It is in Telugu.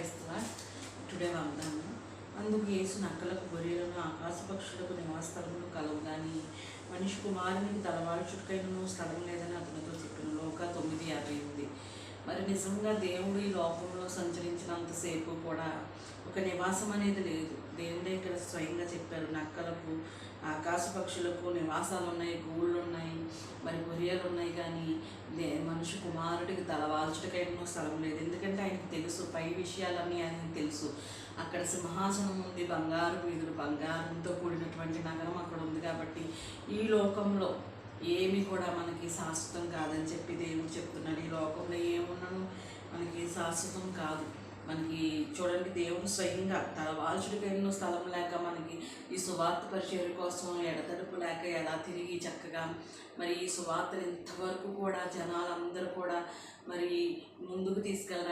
క్రైస్తవ టుడే వాగ్దానం. అందుకు యేసు నక్కలకు, గొర్రెలను, ఆకాశ పక్షులకు నివాసస్థలములు కలవు కానీ మనిషి కుమారునికి తలవాల్చుటకైనను స్థలం లేదని అతనితో చెప్పిన. లోక 9:58. మరి నిజంగా దేవుడు ఈ లోకంలో సంచరించినంతసేపు కూడా ఒక నివాసం అనేది లేదు. దేవుడే ఇక్కడ స్వయంగా చెప్పారు, నక్కలకు, ఆకాశ పక్షులకు నివాసాలు ఉన్నాయి, గూళ్ళు ఉన్నాయి, మరి గొర్రెలు ఉన్నాయి, కానీ మనిషి కుమారుడికి తలవాల్చుటకైనా స్థలం లేదు. ఎందుకంటే ఆయనకు తెలుసు, పై విషయాలన్నీ ఆయనకు తెలుసు. అక్కడ సింహాసనం ఉంది, బంగారు వీధులు, బంగారంతో కూడినటువంటి నగరం అక్కడ ఉంది. కాబట్టి ఈ లోకంలో ఏమి కూడా మనకి శాశ్వతం కాదని చెప్పి దేవుడు చెప్తున్నాడు. ఈ లోకంలో ఏమున్నాను మనకి శాశ్వతం కాదు. మనకి చూడండి, దేవుడు స్వయంగా తలవాల్చుడికైనా స్థలం లేక మనకి ఈ సువార్త పరిచర్య కోసం ఎడతడుపు లేక ఎలా తిరిగి చక్కగా మరి ఈ సువార్తను ఇంతవరకు కూడా జనాలందరూ కూడా మరి ముందుకు తీసుకెళ్ళడానికి